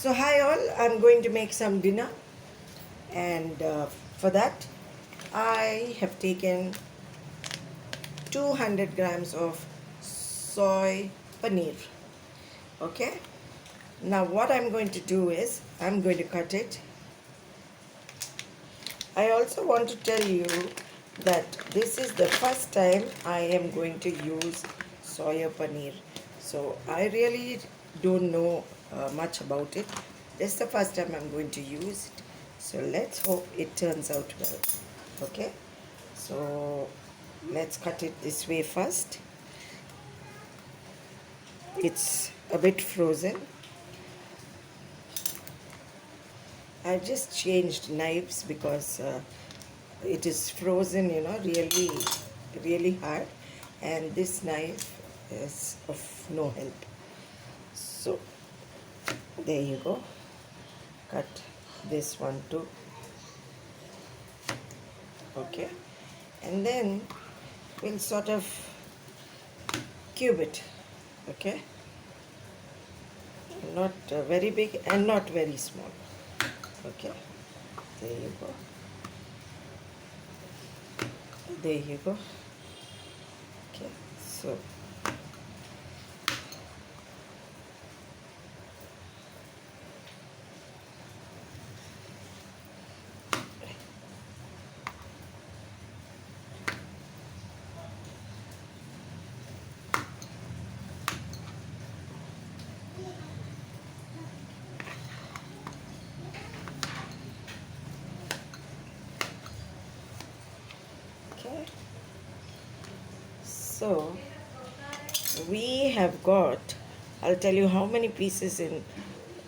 So hi all, I'm going to make some dinner, and for that I have taken 200 grams of soy paneer. Okay, now what I'm going to do is I'm going to cut it. I also want to tell you that this is the first time I am going to use soya paneer, so I really don't know much about it. This is the first time I'm going to use it, so let's hope it turns out well. Okay, so let's cut it this way first. It's a bit frozen. I just changed knives because it is frozen, really hard, and this knife is of no help. So there you go. Cut this one too. Okay, and then we'll sort of cube it. Okay, not very big and not very small. Okay, there you go. There you go. Okay, so okay, so we have got, I'll tell you how many pieces in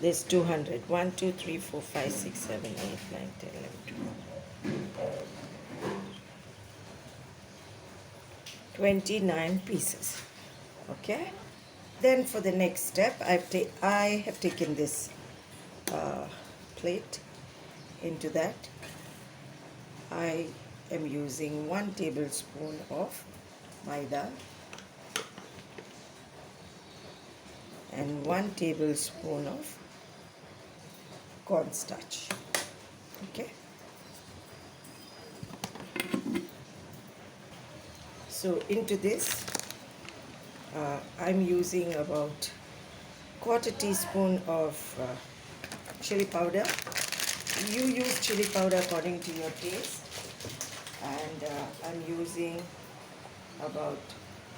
this 200. 1, 2, 3, 4, 5, 6, 7, 8, 9, 10, 11, 12. 29 pieces. Okay, then for the next step I have taken this plate. Into that I am using 1 tablespoon of maida and 1 tablespoon of cornstarch. Okay, so into this I'm using about quarter teaspoon of chili powder. You use chili powder according to your taste, and I'm using about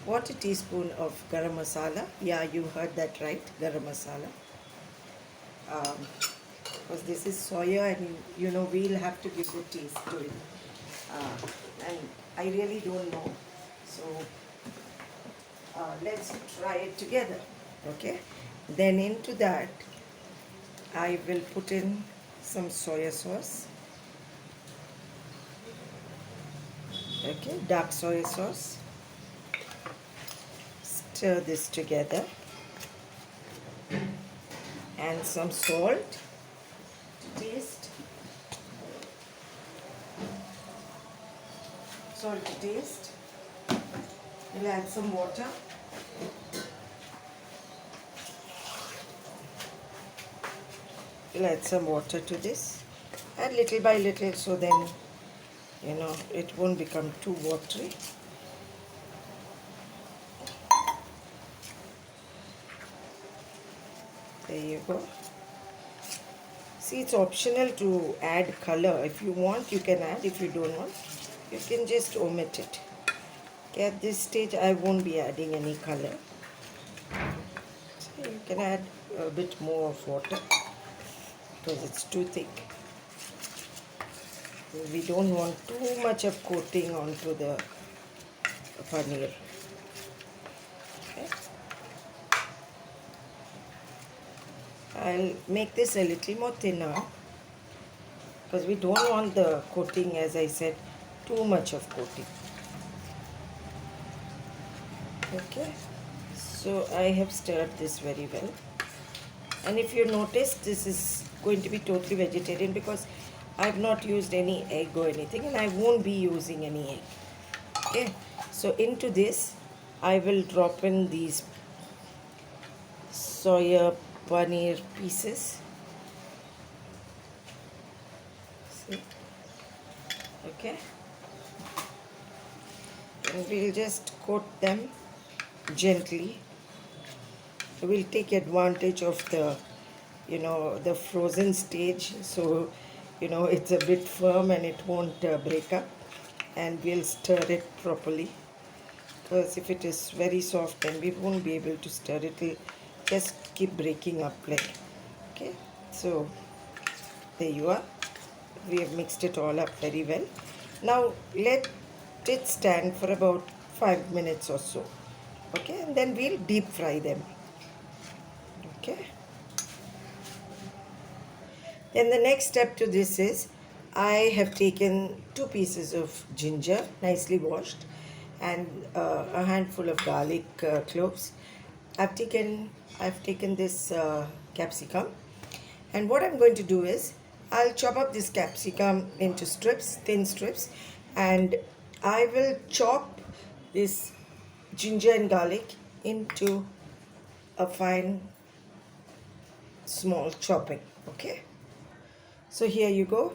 quarter teaspoon of garam masala. Yeah, you heard that right, garam masala. Because this is soya, and we'll have to give the taste to it. And I really don't know, so let's try it together. Okay, then into that I will put in some soya sauce. Okay, dark soy sauce. Stir this together, and some salt to taste. Salt to taste. We'll add some water. We'll add some water to this, and little by little, so then it won't become too watery. There you go. See, it's optional to add color. If you want, you can add. If you don't want, you can just omit it. Okay, at this stage I won't be adding any color. So you can add a bit more of water because it's too thick. We don't want too much of coating onto the paneer. Okay. I'll make this a little more thinner because we don't want the coating, as I said, too much of coating. Okay, so I have stirred this very well, and if you notice, this is going to be totally vegetarian because I've not used any egg or anything, and I won't be using any egg. Okay, so into this I will drop in these soya paneer pieces. See? Okay, and we'll just coat them gently. We'll take advantage of the the frozen stage, so it's a bit firm and it won't break up, and we'll stir it properly, because if it is very soft then we won't be able to stir it. It'll just keep breaking up like. Okay, so there you are. We have mixed it all up very well. Now let it stand for about 5 minutes or so. Okay, and then we'll deep fry them. Okay, then the next step to this is, I have taken 2 pieces of ginger nicely washed, and a handful of garlic cloves. I've taken this capsicum, and what I'm going to do is, I'll chop up this capsicum into strips, thin strips, and I will chop this ginger and garlic into a fine small chopping. Okay, so here you go.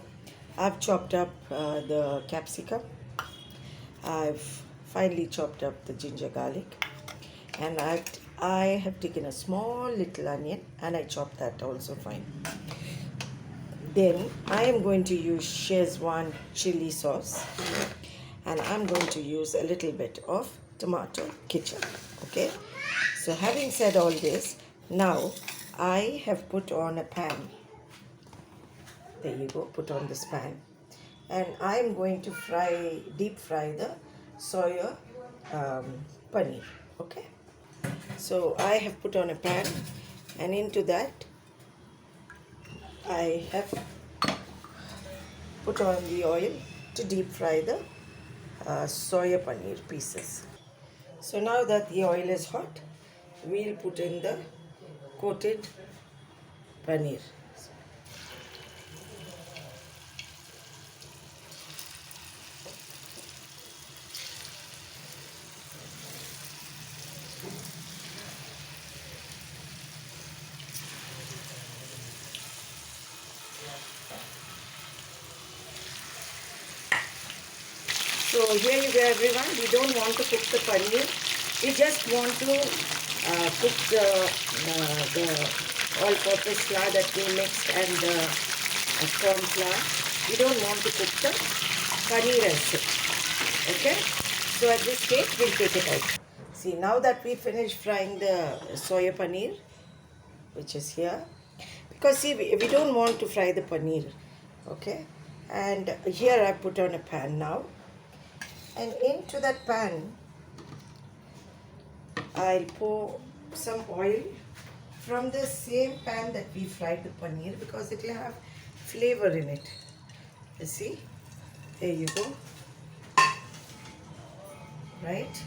I've chopped up the capsicum. I've finely chopped up the ginger garlic, and I have taken a small little onion and I chopped that also fine. Then I am going to use Szechuan chili sauce, and I'm going to use a little bit of tomato ketchup. Okay, so having said all this, now I have put on a pan. There you go, put on this pan, and I'm going to deep fry the soya paneer. Okay, so I have put on a pan, and into that I have put on the oil to deep fry the soya paneer pieces. So now that the oil is hot, we'll put in the coated paneer. So here you go everyone, we don't want to cook the paneer, we just want to cook the all-purpose flour that we mixed and the corn flour. We don't want to cook the paneer as such. Okay, so at this stage we'll take it out. See, now that we finished frying the soya paneer, which is here, because see, we don't want to fry the paneer. Okay, and here I put on a pan now, and into that pan I'll pour some oil from the same pan that we fried the paneer, because it will have flavor in it. You see, there you go, right?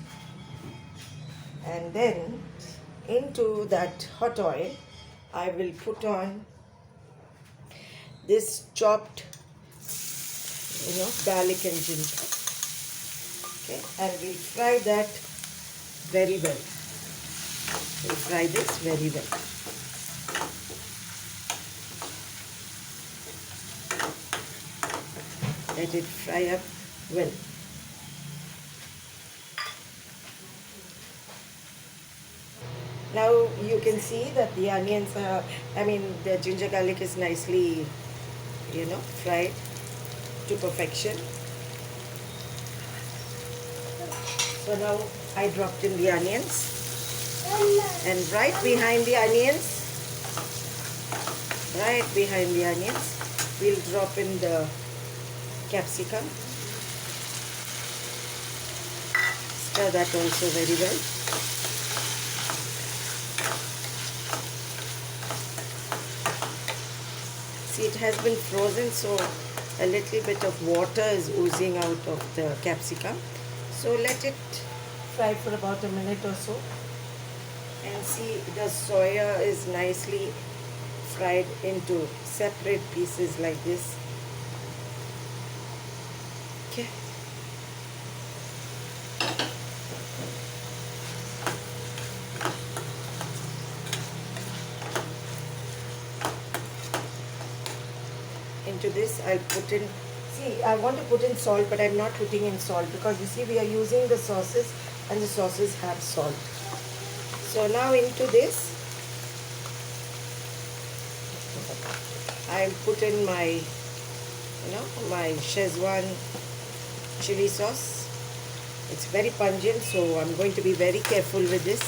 And then into that hot oil I will put on this chopped garlic and ginger. Okay, and we'll fry that very well. We'll fry this very well. Let it fry up well. Now you can see that the onions the ginger garlic is nicely fried to perfection. So now I dropped in the onions, and right behind the onions, we'll drop in the capsicum. Stir that also very well. See, it has been frozen, so a little bit of water is oozing out of the capsicum. So let it fry for about a minute or so, and see, the soya is nicely fried into separate pieces like this. Okay. into this, I'll put in, see, I want to put in salt, but I'm not putting in salt because you see we are using the sauces and the sauces have salt. So now into this, I'll put in my, my Szechuan chili sauce. It's very pungent, so I'm going to be very careful with this.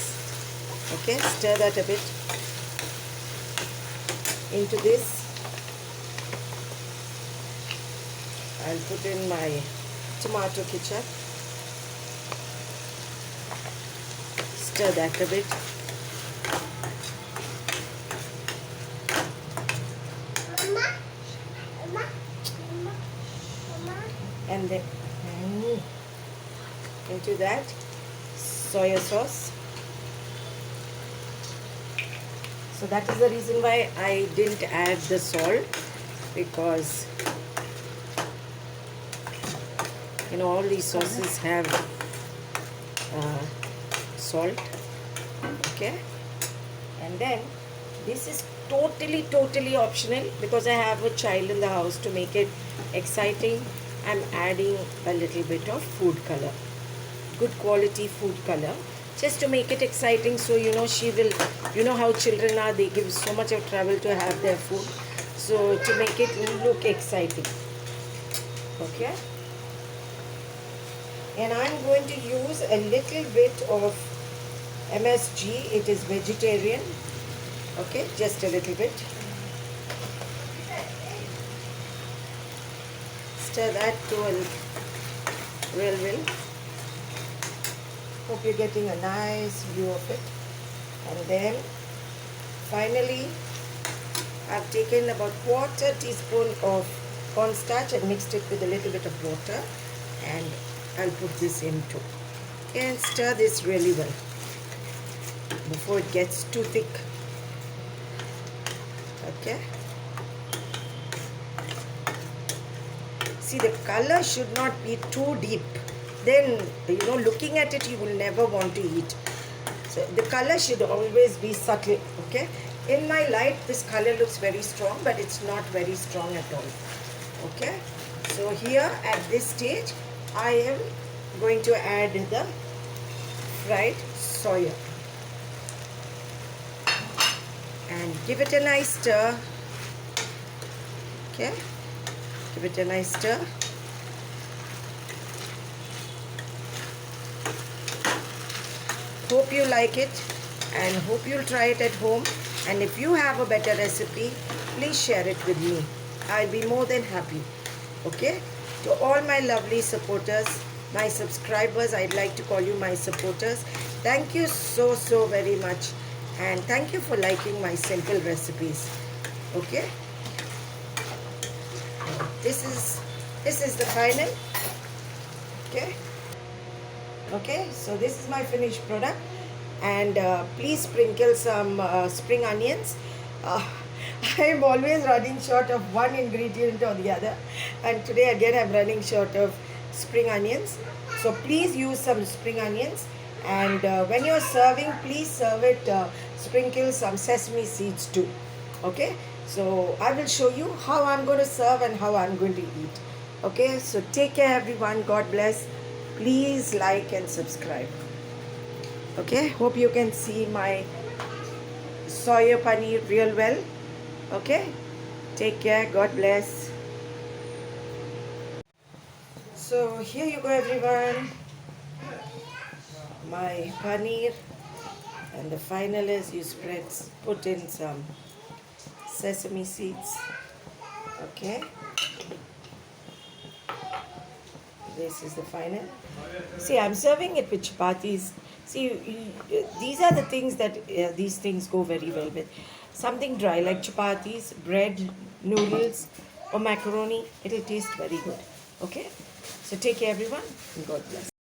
Okay, stir that a bit. Into this, I'll put in my tomato ketchup. Stir that a bit. And then into that soya sauce. So that is the reason why I didn't add the salt, because all these sauces have salt. Okay, and then this is totally optional because I have a child in the house. To make it exciting, I'm adding a little bit of food color, good quality food color, just to make it exciting. So she will, how children are, they give so much of trouble to have their food, so to make it look exciting. Okay, and I'm going to use a little bit of MSG. It is vegetarian. Okay, just a little bit. Stir that to a well. Hope you're getting a nice view of it. And then finally, I've taken about 1/4 teaspoon of cornstarch and mixed it with a little bit of water, and I'll put this in too. And stir this really well before it gets too thick. Okay. See, the color should not be too deep. Then, looking at it, you will never want to eat. So the color should always be subtle. Okay. In my light, this color looks very strong, but it's not very strong at all. Okay. So here at this stage, I am going to add the fried soya. And give it a nice stir. Okay. Give it a nice stir. Hope you like it and hope you'll try it at home. And if you have a better recipe, please share it with me. I'll be more than happy. Okay? To all my lovely supporters, my subscribers, I'd like to call you my supporters. Thank you so very much. And thank you for liking my simple recipes. Okay? This is the final. Okay? Okay, so this is my finished product, and please sprinkle some spring onions. I am always running short of one ingredient or the other, and today again I'm running short of spring onions. So please use some spring onions, and when you're serving, please serve it, sprinkle some sesame seeds too. Okay, so I will show you how I'm going to serve and how I'm going to eat. Okay, so take care everyone. God bless. Please like and subscribe. Okay, hope you can see my soya paneer real well. Okay, take care. God bless. So here you go everyone. My paneer, and the final is you put in some sesame seeds. Okay, this is the final. See, I'm serving it with chapatis. See, these are the things that these things go very well with. Something dry like chapatis, bread, noodles, or macaroni. It'll taste very good. Okay, so take care everyone, and God bless.